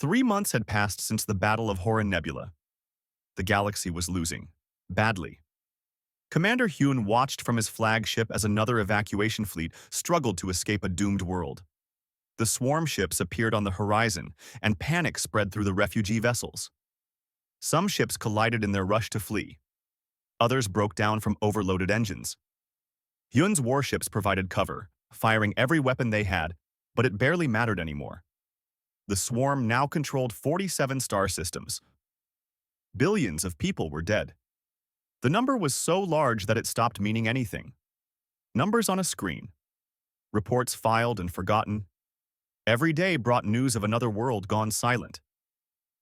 3 months had passed since the Battle of Horan Nebula. The galaxy was losing. Badly. Commander Hyun watched from his flagship as another evacuation fleet struggled to escape a doomed world. The swarm ships appeared on the horizon, and panic spread through the refugee vessels. Some ships collided in their rush to flee. Others broke down from overloaded engines. Hyun's warships provided cover, firing every weapon they had, but it barely mattered anymore. The swarm now controlled 47 star systems. Billions of people were dead. The number was so large that it stopped meaning anything. Numbers on a screen. Reports filed and forgotten. Every day brought news of another world gone silent.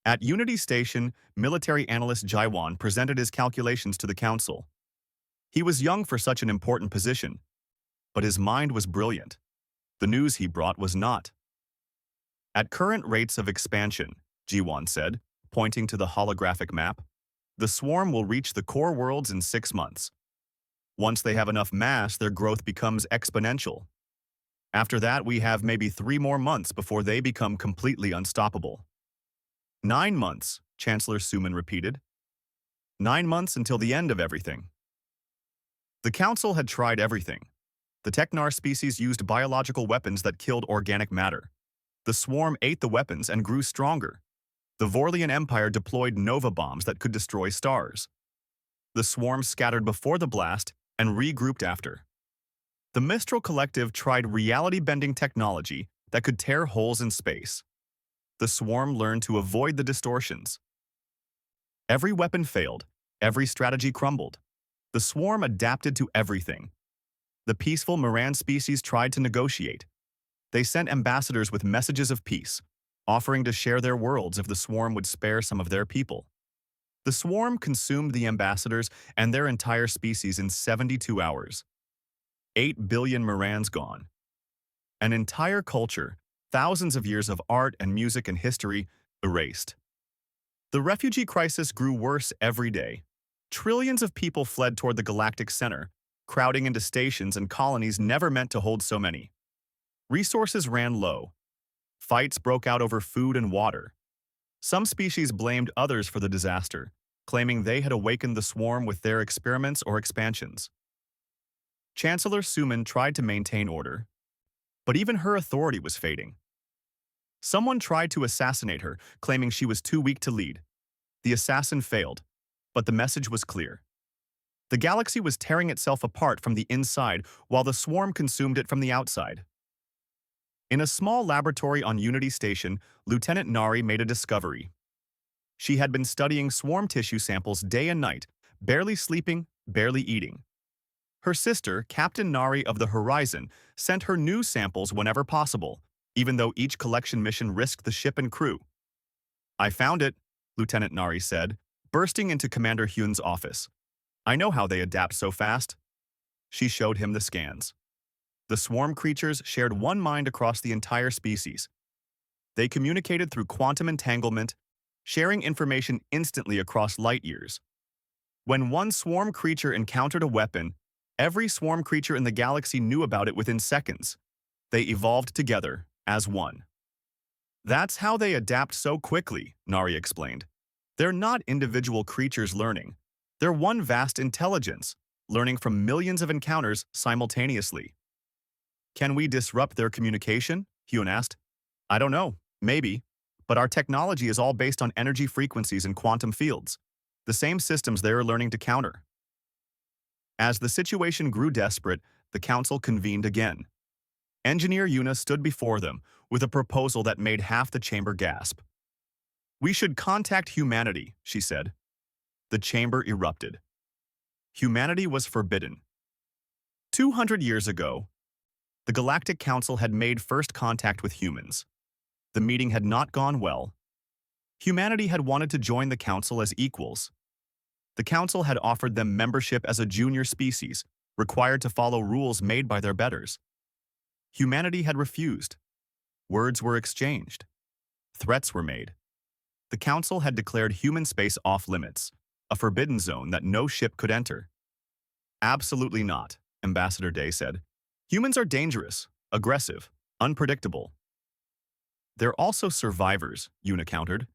At Unity Station, military analyst Jaiwan presented his calculations to the council. He was young for such an important position, but his mind was brilliant. The news he brought was not. At current rates of expansion, Jiwan said, pointing to the holographic map, the swarm will reach the core worlds in 6 months. Once they have enough mass, their growth becomes exponential. After that, we have maybe 3 more months before they become completely unstoppable. 9 months, Chancellor Suman repeated. 9 months until the end of everything. The Council had tried everything. The Technar species used biological weapons that killed organic matter. The swarm ate the weapons and grew stronger. The Vorlian Empire deployed nova bombs that could destroy stars. The swarm scattered before the blast and regrouped after. The Mistral Collective tried reality-bending technology that could tear holes in space. The swarm learned to avoid the distortions. Every weapon failed. Every strategy crumbled. The swarm adapted to everything. The peaceful Moran species tried to negotiate. They sent ambassadors with messages of peace, offering to share their worlds if the swarm would spare some of their people. The swarm consumed the ambassadors and their entire species in 72 hours. 8 billion Morans gone. An entire culture, thousands of years of art and music and history, erased. The refugee crisis grew worse every day. Trillions of people fled toward the galactic center, crowding into stations and colonies never meant to hold so many. Resources ran low. Fights broke out over food and water. Some species blamed others for the disaster, claiming they had awakened the swarm with their experiments or expansions. Chancellor Suman tried to maintain order, but even her authority was fading. Someone tried to assassinate her, claiming she was too weak to lead. The assassin failed, but the message was clear. The galaxy was tearing itself apart from the inside while the swarm consumed it from the outside. In a small laboratory on Unity Station, Lieutenant Nari made a discovery. She had been studying swarm tissue samples day and night, barely sleeping, barely eating. Her sister, Captain Nari of the Horizon, sent her new samples whenever possible, even though each collection mission risked the ship and crew. "I found it," Lieutenant Nari said, bursting into Commander Hyun's office. "I know how they adapt so fast." She showed him the scans. The swarm creatures shared one mind across the entire species. They communicated through quantum entanglement, sharing information instantly across light years. When one swarm creature encountered a weapon, every swarm creature in the galaxy knew about it within seconds. They evolved together, as one. "That's how they adapt so quickly," Nari explained. "They're not individual creatures learning. They're one vast intelligence, learning from millions of encounters simultaneously." "Can we disrupt their communication?" Hyun asked. "I don't know, maybe. But our technology is all based on energy frequencies and quantum fields, the same systems they're learning to counter." As the situation grew desperate, the council convened again. Engineer Yuna stood before them with a proposal that made half the chamber gasp. "We should contact humanity," she said. The chamber erupted. Humanity was forbidden. 200 years ago, the Galactic Council had made first contact with humans. The meeting had not gone well. Humanity had wanted to join the Council as equals. The Council had offered them membership as a junior species, required to follow rules made by their betters. Humanity had refused. Words were exchanged. Threats were made. The Council had declared human space off-limits, a forbidden zone that no ship could enter. "Absolutely not," Ambassador Day said. "Humans are dangerous, aggressive, unpredictable." They're also survivors, Yuna countered.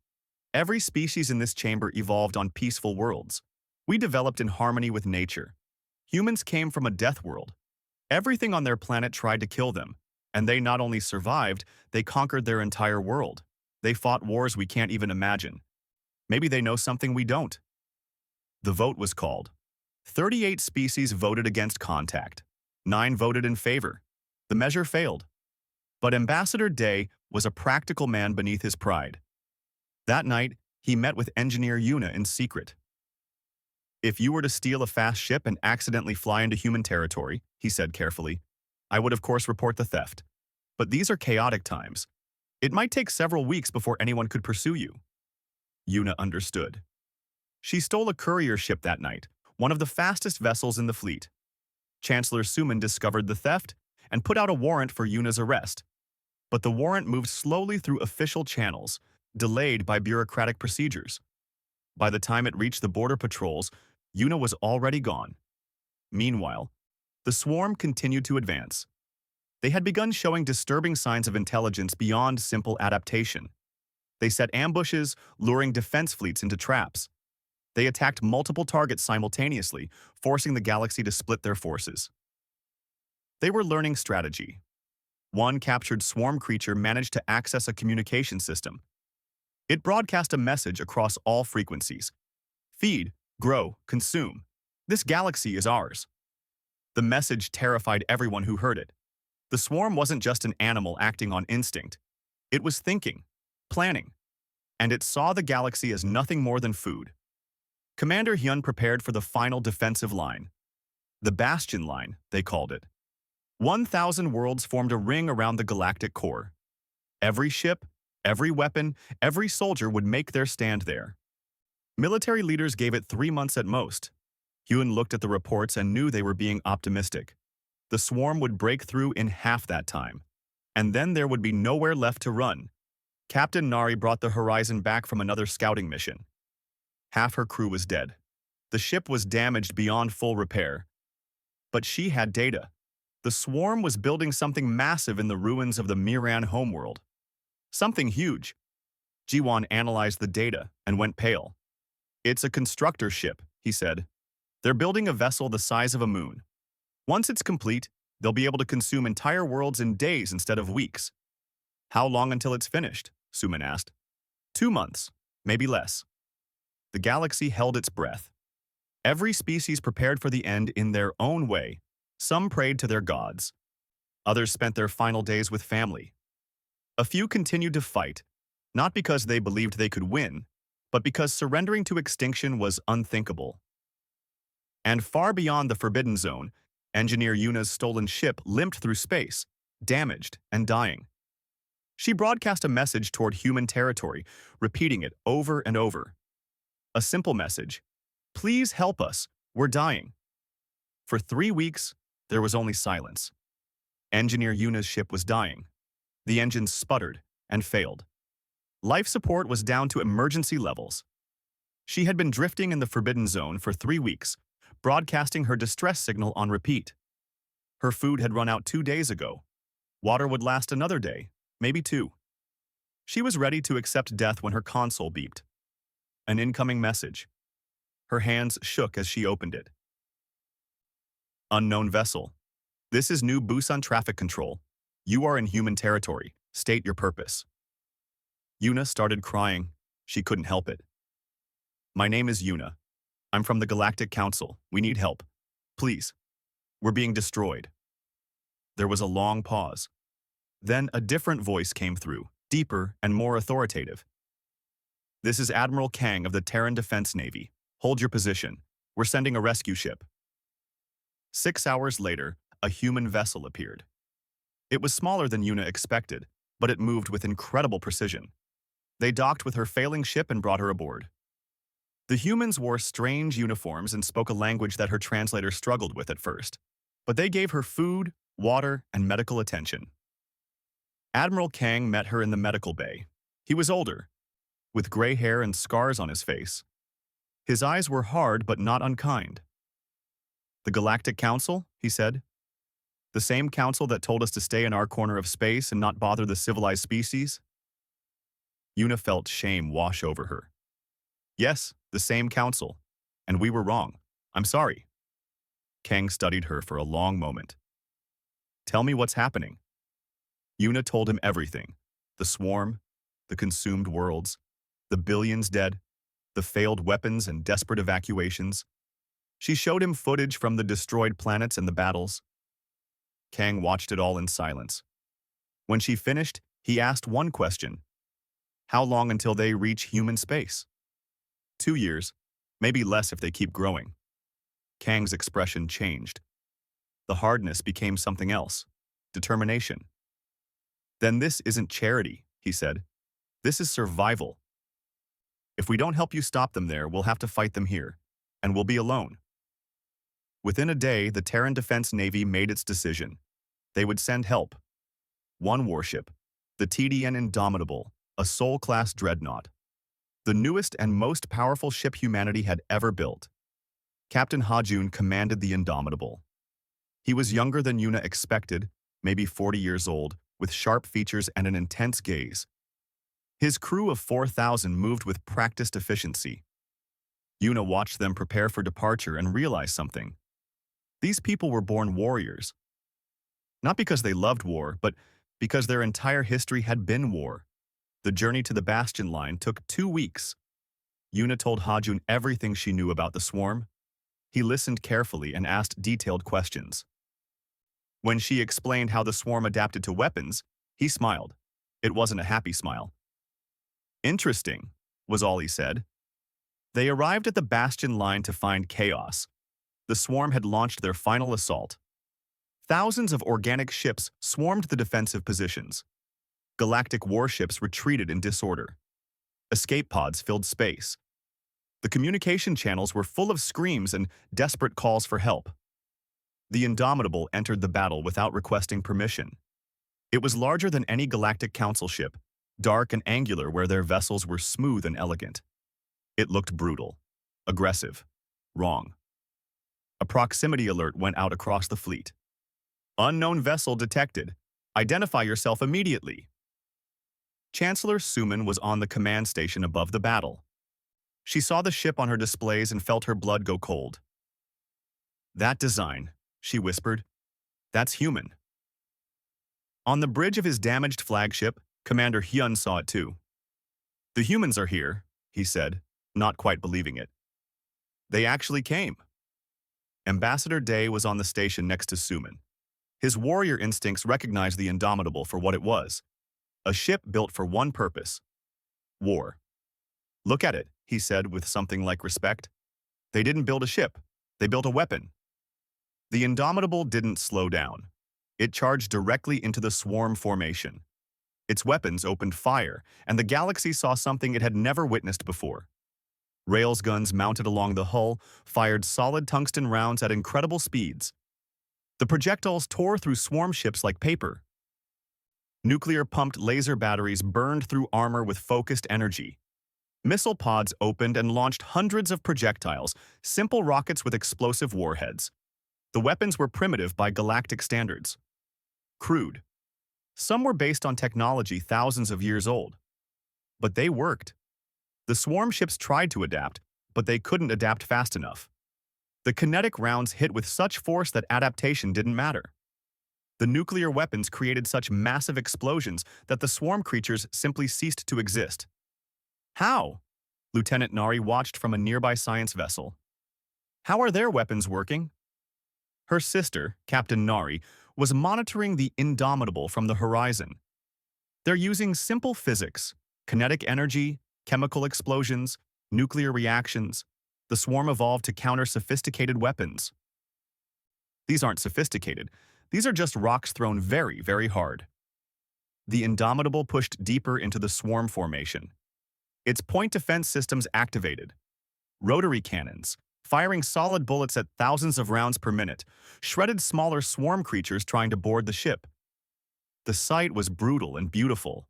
Every species in this chamber evolved on peaceful worlds. We developed in harmony with nature. Humans came from a death world. Everything on their planet tried to kill them, and they not only survived, they conquered their entire world. They fought wars we can't even imagine. Maybe they know something we don't. The vote was called. 38 species voted against contact. 9 voted in favor. The measure failed. But Ambassador Day was a practical man beneath his pride. That night, he met with Engineer Yuna in secret. If you were to steal a fast ship and accidentally fly into human territory, he said carefully, I would of course report the theft. But these are chaotic times. It might take several weeks before anyone could pursue you. Yuna understood. She stole a courier ship that night, one of the fastest vessels in the fleet. Chancellor Suman discovered the theft and put out a warrant for Yuna's arrest. But the warrant moved slowly through official channels, delayed by bureaucratic procedures. By the time it reached the border patrols, Yuna was already gone. Meanwhile, the swarm continued to advance. They had begun showing disturbing signs of intelligence beyond simple adaptation. They set ambushes, luring defense fleets into traps. They attacked multiple targets simultaneously, forcing the galaxy to split their forces. They were learning strategy. One captured swarm creature managed to access a communication system. It broadcast a message across all frequencies. Feed, grow, consume. This galaxy is ours. The message terrified everyone who heard it. The swarm wasn't just an animal acting on instinct. It was thinking, planning, and it saw the galaxy as nothing more than food. Commander Hyun prepared for the final defensive line. The Bastion Line, they called it. 1,000 worlds formed a ring around the galactic core. Every ship, every weapon, every soldier would make their stand there. Military leaders gave it 3 months at most. Hyun looked at the reports and knew they were being optimistic. The swarm would break through in half that time. And then there would be nowhere left to run. Captain Nari brought the Horizon back from another scouting mission. Half her crew was dead. The ship was damaged beyond full repair. But she had data. The swarm was building something massive in the ruins of the Miran homeworld. Something huge. Jiwon analyzed the data and went pale. It's a constructor ship, he said. They're building a vessel the size of a moon. Once it's complete, they'll be able to consume entire worlds in days instead of weeks. How long until it's finished? Suman asked. 2 months, maybe less. The galaxy held its breath. Every species prepared for the end in their own way. Some prayed to their gods. Others spent their final days with family. A few continued to fight, not because they believed they could win, but because surrendering to extinction was unthinkable. And far beyond the Forbidden Zone, Engineer Yuna's stolen ship limped through space, damaged and dying. She broadcast a message toward human territory, repeating it over and over. A simple message. Please help us, we're dying. For 3 weeks, there was only silence. Engineer Yuna's ship was dying. The engines sputtered and failed. Life support was down to emergency levels. She had been drifting in the Forbidden Zone for 3 weeks, broadcasting her distress signal on repeat. Her food had run out 2 days ago. Water would last another day, maybe 2. She was ready to accept death when her console beeped. An incoming message. Her hands shook as she opened it. Unknown vessel. This is New Busan Traffic Control. You are in human territory. State your purpose. Yuna started crying. She couldn't help it. My name is Yuna. I'm from the Galactic Council. We need help. Please. We're being destroyed. There was a long pause. Then a different voice came through, deeper and more authoritative. This is Admiral Kang of the Terran Defense Navy. Hold your position. We're sending a rescue ship. 6 hours later, a human vessel appeared. It was smaller than Yuna expected, but it moved with incredible precision. They docked with her failing ship and brought her aboard. The humans wore strange uniforms and spoke a language that her translator struggled with at first, but they gave her food, water, and medical attention. Admiral Kang met her in the medical bay. He was older, with gray hair and scars on his face. His eyes were hard but not unkind. The Galactic Council, he said. The same council that told us to stay in our corner of space and not bother the civilized species? Yuna felt shame wash over her. Yes, the same council. And we were wrong. I'm sorry. Kang studied her for a long moment. Tell me what's happening. Yuna told him everything. The swarm, the consumed worlds, the billions dead, the failed weapons and desperate evacuations. She showed him footage from the destroyed planets and the battles. Kang watched it all in silence. When she finished, he asked one question. How long until they reach human space? 2 years, maybe less if they keep growing. Kang's expression changed. The hardness became something else. Determination. Then this isn't charity, he said. This is survival. If we don't help you stop them there, we'll have to fight them here. And we'll be alone. Within a day, the Terran Defense Navy made its decision. They would send help. One warship, the TDN Indomitable, a Sol-class dreadnought. The newest and most powerful ship humanity had ever built. Captain Hajun commanded the Indomitable. He was younger than Yuna expected, maybe 40 years old, with sharp features and an intense gaze. His crew of 4,000 moved with practiced efficiency. Yuna watched them prepare for departure and realized something. These people were born warriors. Not because they loved war, but because their entire history had been war. The journey to the Bastion line took 2 weeks. Yuna told Hajun everything she knew about the swarm. He listened carefully and asked detailed questions. When she explained how the swarm adapted to weapons, he smiled. It wasn't a happy smile. Interesting, was all he said. They arrived at the Bastion line to find chaos. The swarm had launched their final assault. Thousands of organic ships swarmed the defensive positions. Galactic warships retreated in disorder. Escape pods filled space. The communication channels were full of screams and desperate calls for help. The Indomitable entered the battle without requesting permission. It was larger than any Galactic Council ship, dark and angular where their vessels were smooth and elegant. It looked brutal, aggressive, wrong. A proximity alert went out across the fleet. Unknown vessel detected. Identify yourself immediately. Chancellor Suman was on the command station above the battle. She saw the ship on her displays and felt her blood go cold. That design, she whispered, that's human. On the bridge of his damaged flagship, Commander Hyun saw it too. The humans are here, he said, not quite believing it. They actually came. Ambassador Day was on the station next to Suman. His warrior instincts recognized the Indomitable for what it was. A ship built for one purpose. War. Look at it, he said with something like respect. They didn't build a ship. They built a weapon. The Indomitable didn't slow down. It charged directly into the swarm formation. Its weapons opened fire, and the galaxy saw something it had never witnessed before. Railguns mounted along the hull fired solid tungsten rounds at incredible speeds. The projectiles tore through swarm ships like paper. Nuclear-pumped laser batteries burned through armor with focused energy. Missile pods opened and launched hundreds of projectiles, simple rockets with explosive warheads. The weapons were primitive by galactic standards. Crude. Some were based on technology thousands of years old. But they worked. The swarm ships tried to adapt, but they couldn't adapt fast enough. The kinetic rounds hit with such force that adaptation didn't matter. The nuclear weapons created such massive explosions that the swarm creatures simply ceased to exist. How? Lieutenant Nari watched from a nearby science vessel. How are their weapons working? Her sister, Captain Nari, was monitoring the Indomitable from the horizon. They're using simple physics, kinetic energy, chemical explosions, nuclear reactions. The swarm evolved to counter sophisticated weapons. These aren't sophisticated. These are just rocks thrown very, very hard. The Indomitable pushed deeper into the swarm formation. Its point defense systems activated. Rotary cannons, firing solid bullets at thousands of rounds per minute, shredded smaller swarm creatures trying to board the ship. The sight was brutal and beautiful.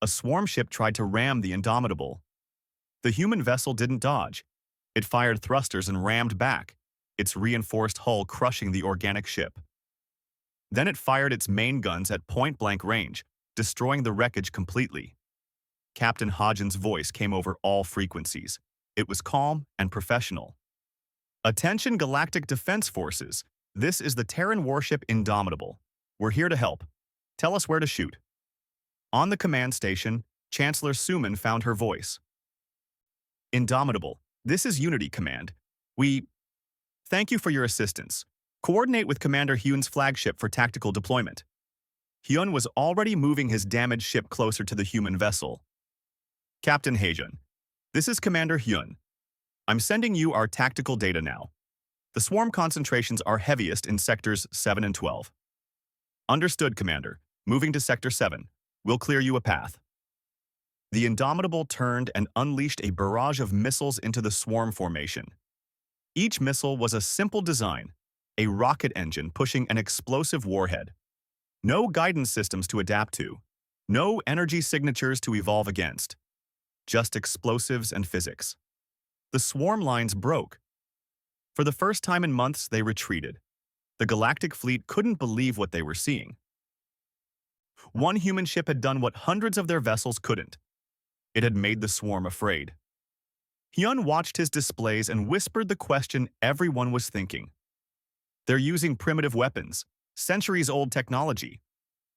A swarm ship tried to ram the Indomitable. The human vessel didn't dodge. It fired thrusters and rammed back, its reinforced hull crushing the organic ship. Then it fired its main guns at point-blank range, destroying the wreckage completely. Captain Hodgen's voice came over all frequencies. It was calm and professional. Attention Galactic Defense Forces. This is the Terran warship Indomitable. We're here to help. Tell us where to shoot. On the command station, Chancellor Suman found her voice. Indomitable, this is Unity Command. We thank you for your assistance. Coordinate with Commander Hyun's flagship for tactical deployment. Hyun was already moving his damaged ship closer to the human vessel. Captain Haejun, this is Commander Hyun. I'm sending you our tactical data now. The swarm concentrations are heaviest in sectors 7 and 12. Understood, Commander. Moving to Sector 7. We'll clear you a path. The Indomitable turned and unleashed a barrage of missiles into the swarm formation. Each missile was a simple design, a rocket engine pushing an explosive warhead. No guidance systems to adapt to, no energy signatures to evolve against. Just explosives and physics. The swarm lines broke. For the first time in months, they retreated. The Galactic fleet couldn't believe what they were seeing. One human ship had done what hundreds of their vessels couldn't. It had made the swarm afraid. Hyun watched his displays and whispered the question everyone was thinking. They're using primitive weapons, centuries-old technology.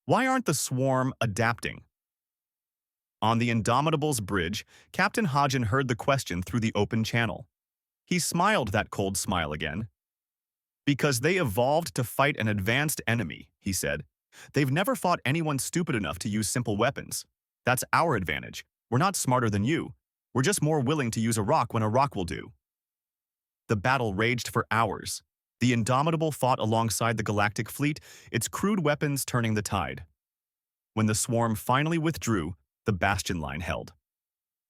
Why aren't the swarm adapting? On the Indomitable's bridge, Captain Hodgen heard the question through the open channel. He smiled that cold smile again. Because they evolved to fight an advanced enemy, he said. They've never fought anyone stupid enough to use simple weapons. That's our advantage. We're not smarter than you. We're just more willing to use a rock when a rock will do. The battle raged for hours. The Indomitable fought alongside the Galactic fleet, its crude weapons turning the tide. When the swarm finally withdrew, the bastion line held.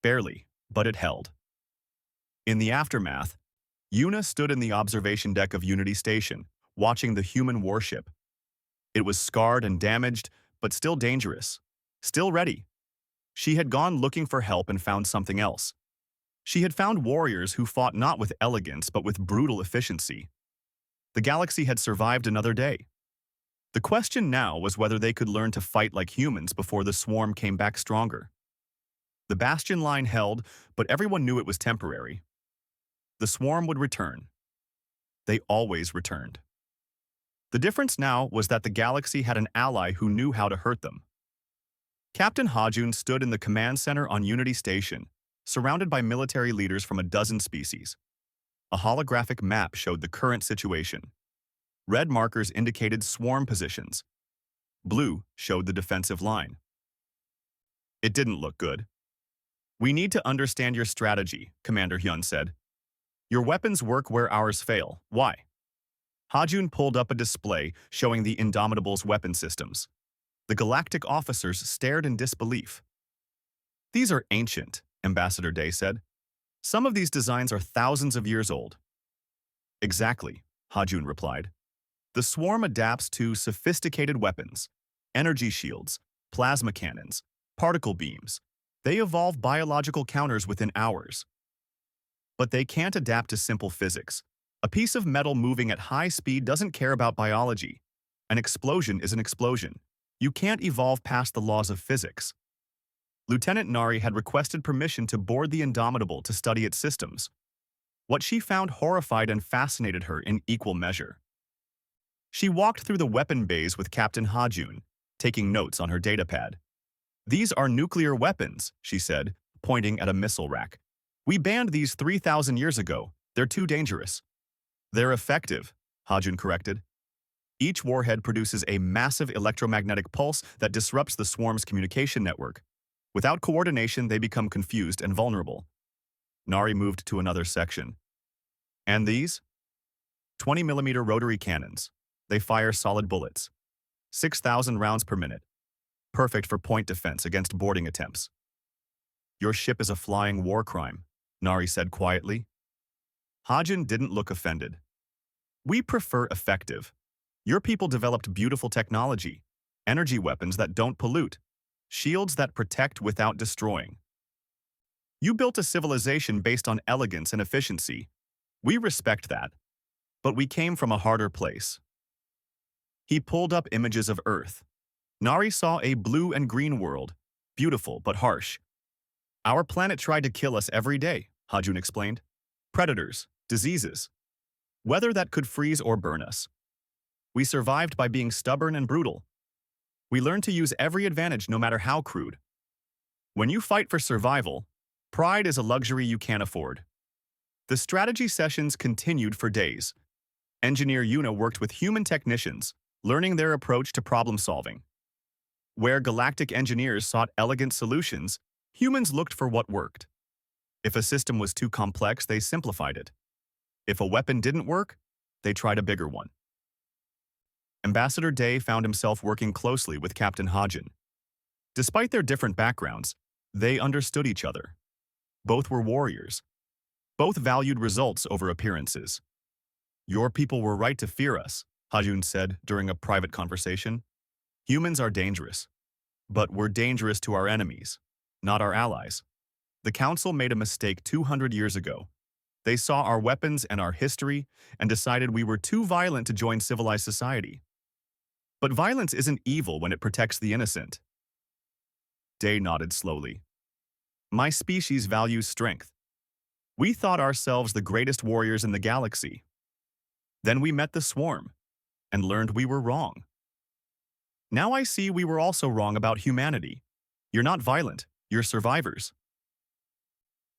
Barely, but it held. In the aftermath, Yuna stood in the observation deck of Unity Station, watching the human warship. It was scarred and damaged, but still dangerous, still ready. She had gone looking for help and found something else. She had found warriors who fought not with elegance but with brutal efficiency. The galaxy had survived another day. The question now was whether they could learn to fight like humans before the swarm came back stronger. The bastion line held, but everyone knew it was temporary. The swarm would return. They always returned. The difference now was that the galaxy had an ally who knew how to hurt them. Captain Hajun stood in the command center on Unity Station, surrounded by military leaders from a dozen species. A holographic map showed the current situation. Red markers indicated swarm positions. Blue showed the defensive line. It didn't look good. We need to understand your strategy, Commander Hyun said. Your weapons work where ours fail. Why? Hajun pulled up a display showing the Indomitable's weapon systems. The Galactic officers stared in disbelief. These are ancient, Ambassador Day said. Some of these designs are thousands of years old. Exactly, Hajun replied. The swarm adapts to sophisticated weapons, energy shields, plasma cannons, particle beams. They evolve biological counters within hours. But they can't adapt to simple physics. A piece of metal moving at high speed doesn't care about biology. An explosion is an explosion. You can't evolve past the laws of physics. Lieutenant Nari had requested permission to board the Indomitable to study its systems. What she found horrified and fascinated her in equal measure. She walked through the weapon bays with Captain Hajun, taking notes on her datapad. These are nuclear weapons, she said, pointing at a missile rack. We banned these 3,000 years ago. They're too dangerous. They're effective, Hajun corrected. Each warhead produces a massive electromagnetic pulse that disrupts the swarm's communication network. Without coordination, they become confused and vulnerable. Nari moved to another section. And these? 20mm rotary cannons. They fire solid bullets. 6,000 rounds per minute. Perfect for point defense against boarding attempts. Your ship is a flying war crime, Nari said quietly. Hajun didn't look offended. We prefer effective. Your people developed beautiful technology, energy weapons that don't pollute, shields that protect without destroying. You built a civilization based on elegance and efficiency. We respect that. But we came from a harder place. He pulled up images of Earth. Nari saw a blue and green world, beautiful but harsh. Our planet tried to kill us every day, Hajun explained. Predators, diseases, weather that could freeze or burn us. We survived by being stubborn and brutal. We learned to use every advantage no matter how crude. When you fight for survival, pride is a luxury you can't afford. The strategy sessions continued for days. Engineer Yuna worked with human technicians, learning their approach to problem solving. Where galactic engineers sought elegant solutions, humans looked for what worked. If a system was too complex, they simplified it. If a weapon didn't work, they tried a bigger one. Ambassador Day found himself working closely with Captain Hajin. Despite their different backgrounds, they understood each other. Both were warriors. Both valued results over appearances. Your people were right to fear us, Hajun said during a private conversation. Humans are dangerous. But we're dangerous to our enemies, not our allies. The Council made a mistake 200 years ago. They saw our weapons and our history and decided we were too violent to join civilized society. But violence isn't evil when it protects the innocent. Day nodded slowly. My species values strength. We thought ourselves the greatest warriors in the galaxy. Then we met the swarm and learned we were wrong. Now I see we were also wrong about humanity. You're not violent, you're survivors.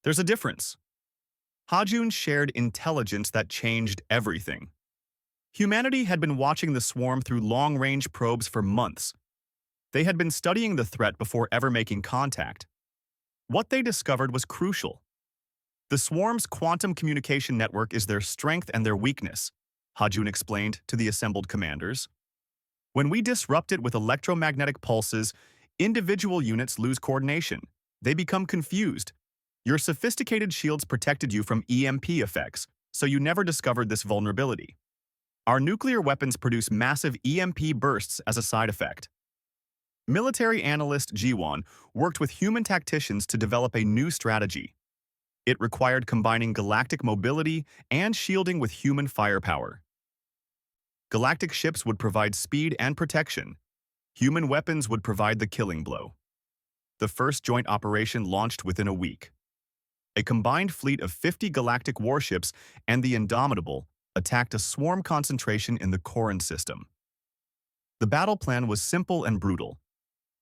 There's a difference. Hajun shared intelligence that changed everything. Humanity had been watching the swarm through long-range probes for months. They had been studying the threat before ever making contact. What they discovered was crucial. The swarm's quantum communication network is their strength and their weakness, Hajun explained to the assembled commanders. When we disrupt it with electromagnetic pulses, individual units lose coordination. They become confused. Your sophisticated shields protected you from EMP effects, so you never discovered this vulnerability. Our nuclear weapons produce massive EMP bursts as a side effect. Military analyst Jiwon worked with human tacticians to develop a new strategy. It required combining galactic mobility and shielding with human firepower. Galactic ships would provide speed and protection. Human weapons would provide the killing blow. The first joint operation launched within a week. A combined fleet of 50 galactic warships and the Indomitable attacked a swarm concentration in the Corin system. The battle plan was simple and brutal.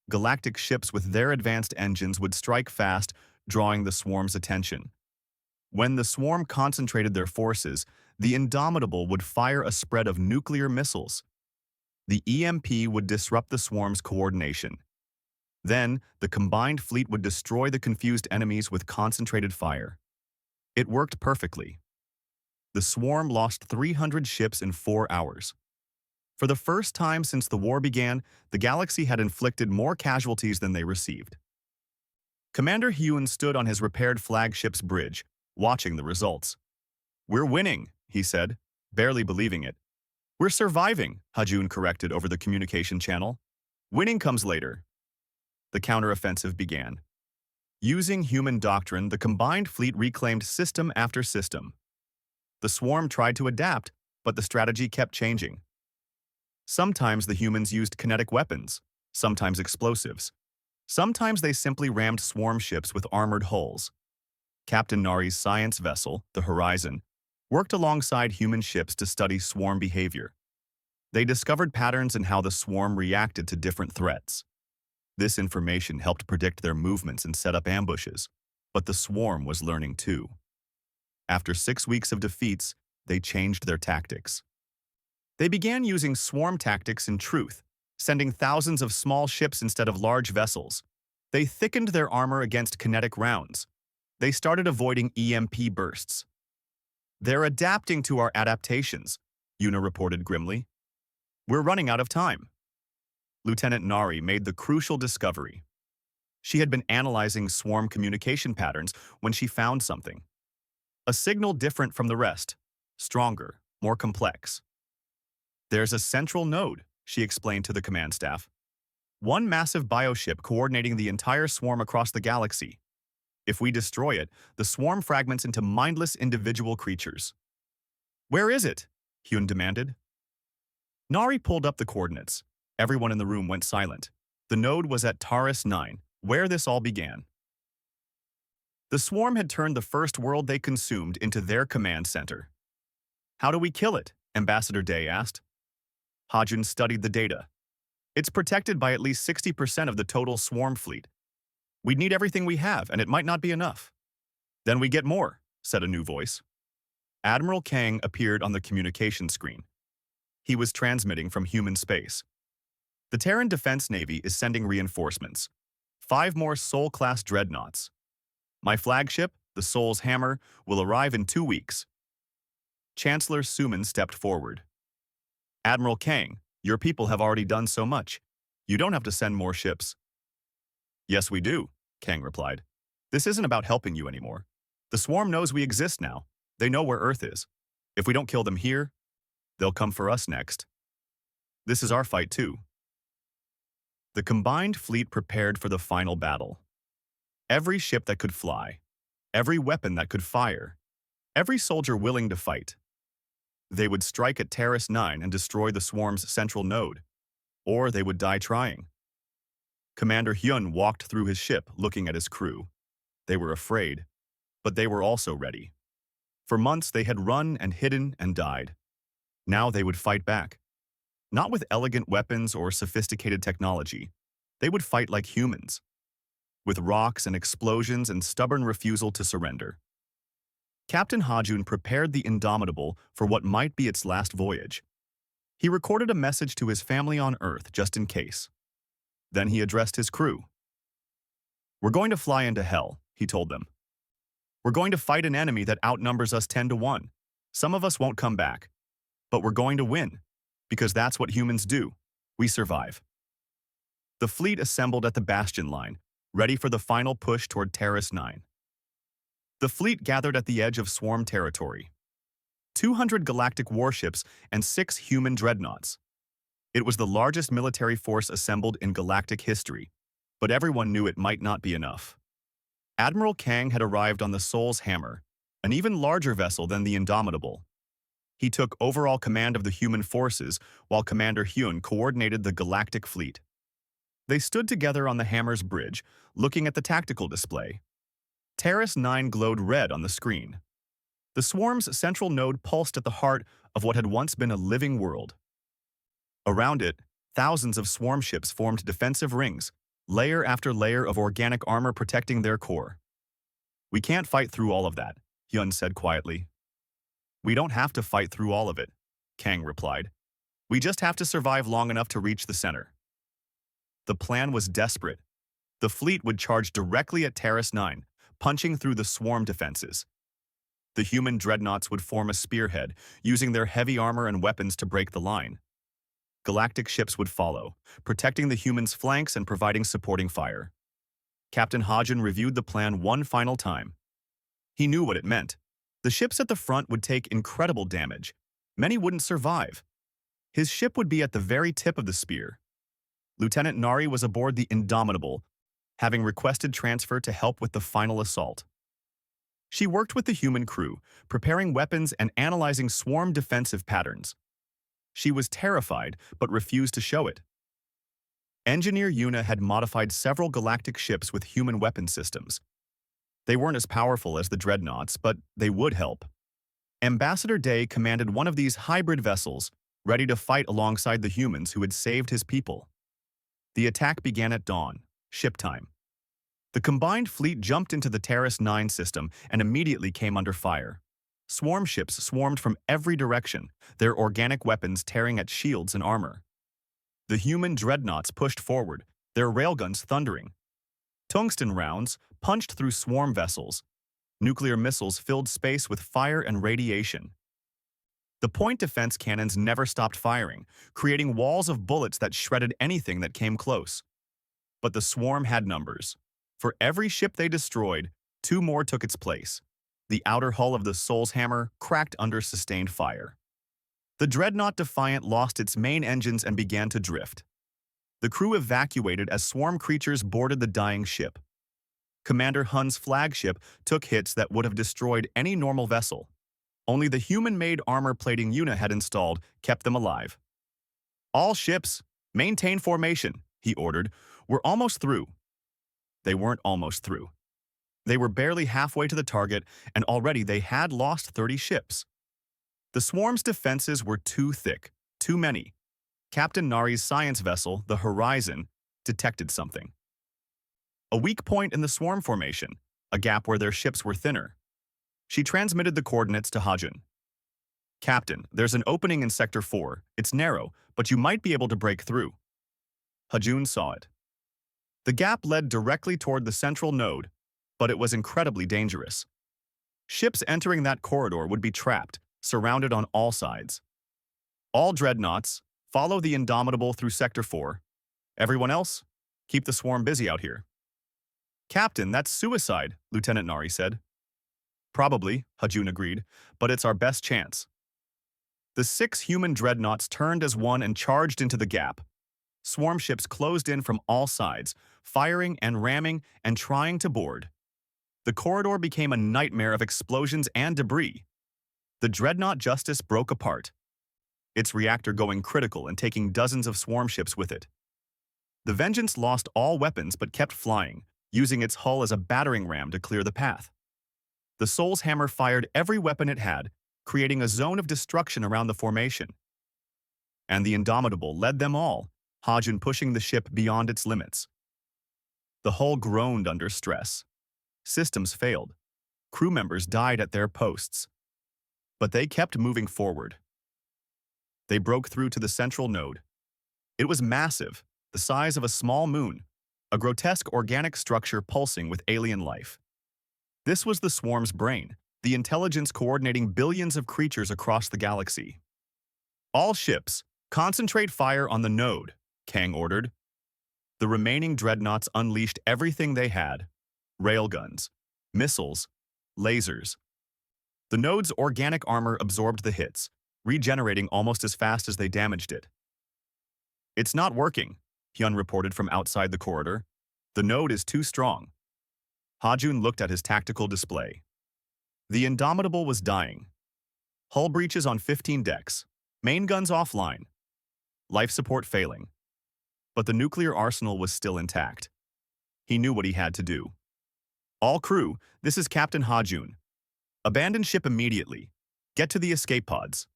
Galactic ships with their advanced engines would strike fast, drawing the swarm's attention. When the swarm concentrated their forces, the Indomitable would fire a spread of nuclear missiles. The EMP would disrupt the swarm's coordination. Then, the combined fleet would destroy the confused enemies with concentrated fire. It worked perfectly. The swarm lost 300 ships in 4 hours. For the first time since the war began, the galaxy had inflicted more casualties than they received. Commander Hyun stood on his repaired flagship's bridge, watching the results. We're winning, he said, barely believing it. We're surviving, Hajun corrected over the communication channel. Winning comes later. The counteroffensive began. Using human doctrine, the combined fleet reclaimed system after system. The swarm tried to adapt, but the strategy kept changing. Sometimes the humans used kinetic weapons, sometimes explosives. Sometimes they simply rammed swarm ships with armored hulls. Captain Nari's science vessel, the Horizon, worked alongside human ships to study swarm behavior. They discovered patterns in how the swarm reacted to different threats. This information helped predict their movements and set up ambushes, but the swarm was learning too. After 6 weeks of defeats, they changed their tactics. They began using swarm tactics in truth, sending thousands of small ships instead of large vessels. They thickened their armor against kinetic rounds. They started avoiding EMP bursts. They're adapting to our adaptations, Yuna reported grimly. We're running out of time. Lieutenant Nari made the crucial discovery. She had been analyzing swarm communication patterns when she found something. A signal different from the rest, stronger, more complex. There's a central node, she explained to the command staff. One massive bioship coordinating the entire swarm across the galaxy. If we destroy it, the swarm fragments into mindless individual creatures. Where is it? Hyun demanded. Nari pulled up the coordinates. Everyone in the room went silent. The node was at Taurus 9, where this all began. The swarm had turned the first world they consumed into their command center. How do we kill it? Ambassador Day asked. Hajun studied the data. It's protected by at least 60% of the total swarm fleet. We'd need everything we have, and it might not be enough. Then we get more, said a new voice. Admiral Kang appeared on the communication screen. He was transmitting from human space. The Terran Defense Navy is sending reinforcements. 5 more Sol-class dreadnoughts. My flagship, the Sol's Hammer, will arrive in 2 weeks. Chancellor Suman stepped forward. Admiral Kang, your people have already done so much. You don't have to send more ships. Yes, we do, Kang replied. This isn't about helping you anymore. The swarm knows we exist now. They know where Earth is. If we don't kill them here, they'll come for us next. This is our fight too. The combined fleet prepared for the final battle. Every ship that could fly, every weapon that could fire, every soldier willing to fight. They would strike at Terrace 9 and destroy the swarm's central node, or they would die trying. Commander Hyun walked through his ship looking at his crew. They were afraid, but they were also ready. For months they had run and hidden and died. Now they would fight back. Not with elegant weapons or sophisticated technology. They would fight like humans, with rocks and explosions and stubborn refusal to surrender. Captain Hajun prepared the Indomitable for what might be its last voyage. He recorded a message to his family on Earth just in case. Then he addressed his crew. We're going to fly into hell, he told them. We're going to fight an enemy that outnumbers us 10-1. Some of us won't come back. But we're going to win, because that's what humans do. We survive. The fleet assembled at the Bastion line, ready for the final push toward Terrace 9. The fleet gathered at the edge of swarm territory. 200 galactic warships and 6 human dreadnoughts. It was the largest military force assembled in galactic history, but everyone knew it might not be enough. Admiral Kang had arrived on the Sol's Hammer, an even larger vessel than the Indomitable. He took overall command of the human forces, while Commander Hyun coordinated the galactic fleet. They stood together on the Hammer's bridge, looking at the tactical display. Terrace 9 glowed red on the screen. The swarm's central node pulsed at the heart of what had once been a living world. Around it, thousands of swarm ships formed defensive rings, layer after layer of organic armor protecting their core. We can't fight through all of that, Hyun said quietly. We don't have to fight through all of it, Kang replied. We just have to survive long enough to reach the center. The plan was desperate. The fleet would charge directly at Terrace 9, punching through the swarm defenses. The human dreadnoughts would form a spearhead, using their heavy armor and weapons to break the line. Galactic ships would follow, protecting the humans' flanks and providing supporting fire. Captain Hajun reviewed the plan one final time. He knew what it meant. The ships at the front would take incredible damage. Many wouldn't survive. His ship would be at the very tip of the spear. Lieutenant Nari was aboard the Indomitable, having requested transfer to help with the final assault. She worked with the human crew, preparing weapons and analyzing swarm defensive patterns. She was terrified, but refused to show it. Engineer Yuna had modified several galactic ships with human weapon systems. They weren't as powerful as the dreadnoughts, but they would help. Ambassador Day commanded one of these hybrid vessels, ready to fight alongside the humans who had saved his people. The attack began at dawn, ship time. The combined fleet jumped into the Terrace 9 system and immediately came under fire. Swarm ships swarmed from every direction, their organic weapons tearing at shields and armor. The human dreadnoughts pushed forward, their railguns thundering. Tungsten rounds punched through swarm vessels. Nuclear missiles filled space with fire and radiation. The point defense cannons never stopped firing, creating walls of bullets that shredded anything that came close. But the swarm had numbers. For every ship they destroyed, 2 more took its place. The outer hull of the Sol's Hammer cracked under sustained fire. The dreadnought Defiant lost its main engines and began to drift. The crew evacuated as swarm creatures boarded the dying ship. Commander Hun's flagship took hits that would have destroyed any normal vessel. Only the human-made armor plating Yuna had installed kept them alive. All ships, maintain formation, he ordered. We're almost through. They weren't almost through. They were barely halfway to the target, and already they had lost 30 ships. The swarm's defenses were too thick, too many. Captain Nari's science vessel, the Horizon, detected something. A weak point in the swarm formation, a gap where their ships were thinner. She transmitted the coordinates to Hajun. "Captain, there's an opening in Sector 4. It's narrow, but you might be able to break through." Hajun saw it. The gap led directly toward the central node, but it was incredibly dangerous. Ships entering that corridor would be trapped, surrounded on all sides. "All dreadnoughts, follow the Indomitable through Sector 4. Everyone else, keep the swarm busy out here." "Captain, that's suicide," Lieutenant Nari said. "Probably," Hajun agreed, "but it's our best chance." The 6 human dreadnoughts turned as one and charged into the gap. Swarm ships closed in from all sides, firing and ramming and trying to board. The corridor became a nightmare of explosions and debris. The dreadnought Justice broke apart, its reactor going critical and taking dozens of swarm ships with it. The Vengeance lost all weapons but kept flying, using its hull as a battering ram to clear the path. The Soul's Hammer fired every weapon it had, creating a zone of destruction around the formation. And the Indomitable led them all, Hajun pushing the ship beyond its limits. The hull groaned under stress. Systems failed. Crew members died at their posts. But they kept moving forward. They broke through to the central node. It was massive, the size of a small moon, a grotesque organic structure pulsing with alien life. This was the swarm's brain, the intelligence coordinating billions of creatures across the galaxy. "All ships, concentrate fire on the node," Kang ordered. The remaining dreadnoughts unleashed everything they had: railguns, missiles, lasers. The node's organic armor absorbed the hits, regenerating almost as fast as they damaged it. "It's not working," Hyun reported from outside the corridor. "The node is too strong." Hajun looked at his tactical display. The Indomitable was dying. Hull breaches on 15 decks, main guns offline, life support failing. But the nuclear arsenal was still intact. He knew what he had to do. "All crew, this is Captain Hajun. Abandon ship immediately. Get to the escape pods."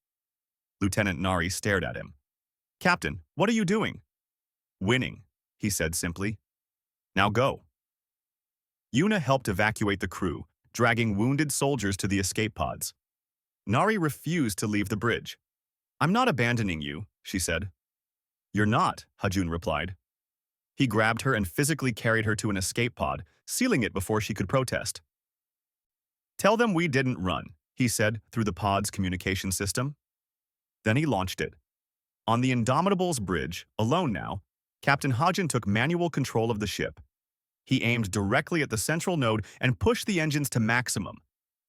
Lieutenant Nari stared at him. "Captain, what are you doing?" "Winning," he said simply. "Now go." Yuna helped evacuate the crew, dragging wounded soldiers to the escape pods. Nari refused to leave the bridge. "I'm not abandoning you," she said. "You're not," Hajun replied. He grabbed her and physically carried her to an escape pod, sealing it before she could protest. "Tell them we didn't run," he said through the pod's communication system. Then he launched it. On the Indomitable's bridge, alone now, Captain Hajun took manual control of the ship. He aimed directly at the central node and pushed the engines to maximum.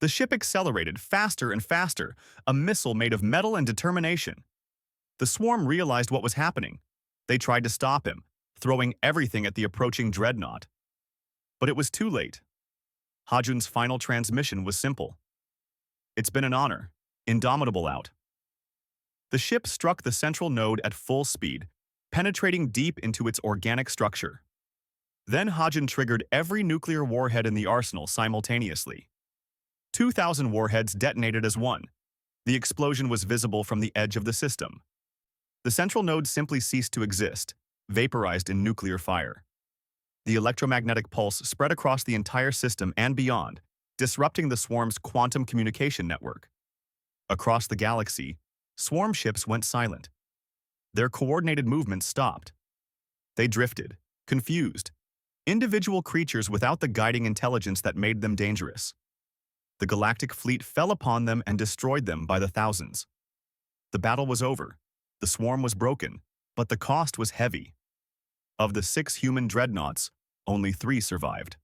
The ship accelerated faster and faster, a missile made of metal and determination. The swarm realized what was happening. They tried to stop him, throwing everything at the approaching dreadnought. But it was too late. Hajun's final transmission was simple. "It's been an honor. Indomitable out." The ship struck the central node at full speed, penetrating deep into its organic structure. Then Hajun triggered every nuclear warhead in the arsenal simultaneously. 2,000 warheads detonated as one. The explosion was visible from the edge of the system. The central node simply ceased to exist, vaporized in nuclear fire. The electromagnetic pulse spread across the entire system and beyond, disrupting the swarm's quantum communication network. Across the galaxy, swarm ships went silent. Their coordinated movements stopped. They drifted, confused, individual creatures without the guiding intelligence that made them dangerous. The galactic fleet fell upon them and destroyed them by the thousands. The battle was over. The swarm was broken, but the cost was heavy. Of the 6 human dreadnoughts, only 3 survived.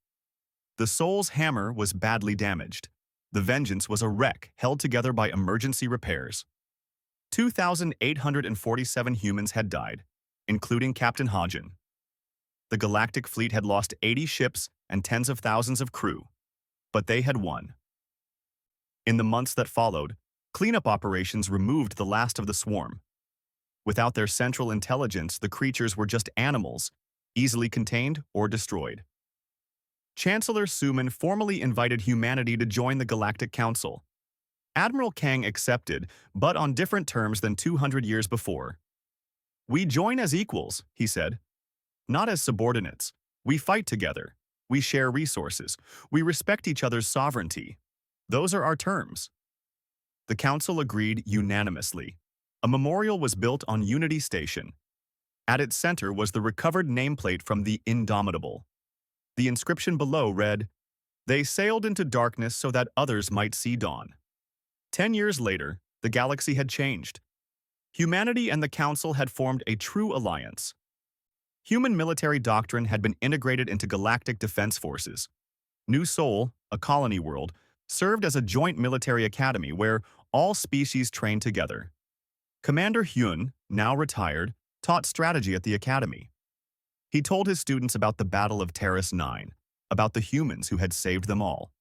The Soul's Hammer was badly damaged. The Vengeance was a wreck held together by emergency repairs. 2,847 humans had died, including Captain Hajun. The galactic fleet had lost 80 ships and tens of thousands of crew, but they had won. In the months that followed, cleanup operations removed the last of the swarm. Without their central intelligence, the creatures were just animals, easily contained or destroyed. Chancellor Suman formally invited humanity to join the Galactic Council. Admiral Kang accepted, but on different terms than 200 years before. "We join as equals," he said. "Not as subordinates. We fight together. We share resources. We respect each other's sovereignty. Those are our terms." The Council agreed unanimously. A memorial was built on Unity Station. At its center was the recovered nameplate from the Indomitable. The inscription below read, "They sailed into darkness so that others might see dawn." 10 years later, the galaxy had changed. Humanity and the Council had formed a true alliance. Human military doctrine had been integrated into galactic defense forces. New Sol, a colony world, served as a joint military academy where all species trained together. Commander Hyun, now retired, taught strategy at the academy. He told his students about the Battle of Terrace 9, about the humans who had saved them all.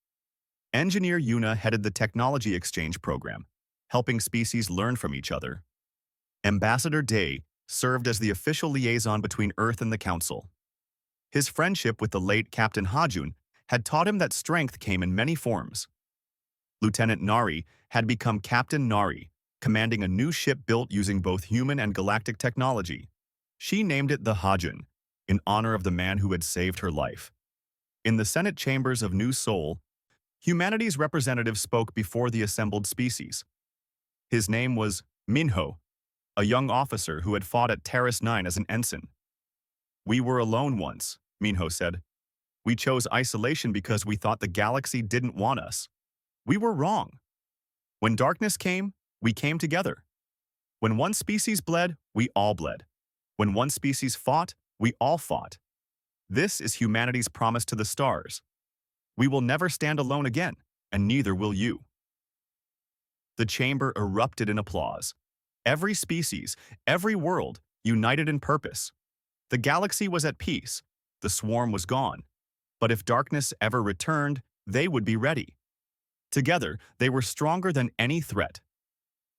Engineer Yuna headed the technology exchange program, helping species learn from each other. Ambassador Day served as the official liaison between Earth and the Council. His friendship with the late Captain Hajun had taught him that strength came in many forms. Lieutenant Nari had become Captain Nari, commanding a new ship built using both human and galactic technology. She named it the Hajun, in honor of the man who had saved her life. In the Senate chambers of New Sol, humanity's representative spoke before the assembled species. His name was Minho, a young officer who had fought at Terrace 9 as an ensign. "We were alone once," Minho said. "We chose isolation because we thought the galaxy didn't want us. We were wrong. When darkness came, we came together. When one species bled, we all bled. When one species fought, we all fought. This is humanity's promise to the stars. We will never stand alone again, and neither will you." The chamber erupted in applause. Every species, every world, united in purpose. The galaxy was at peace. The swarm was gone. But if darkness ever returned, they would be ready. Together, they were stronger than any threat.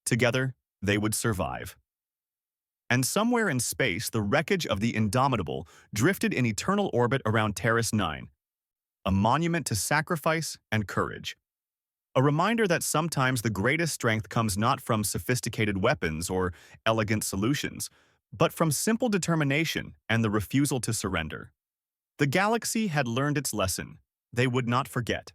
Together, they would survive. And somewhere in space, the wreckage of the Indomitable drifted in eternal orbit around Terrace 9, a monument to sacrifice and courage. A reminder that sometimes the greatest strength comes not from sophisticated weapons or elegant solutions, but from simple determination and the refusal to surrender. The galaxy had learned its lesson. They would not forget.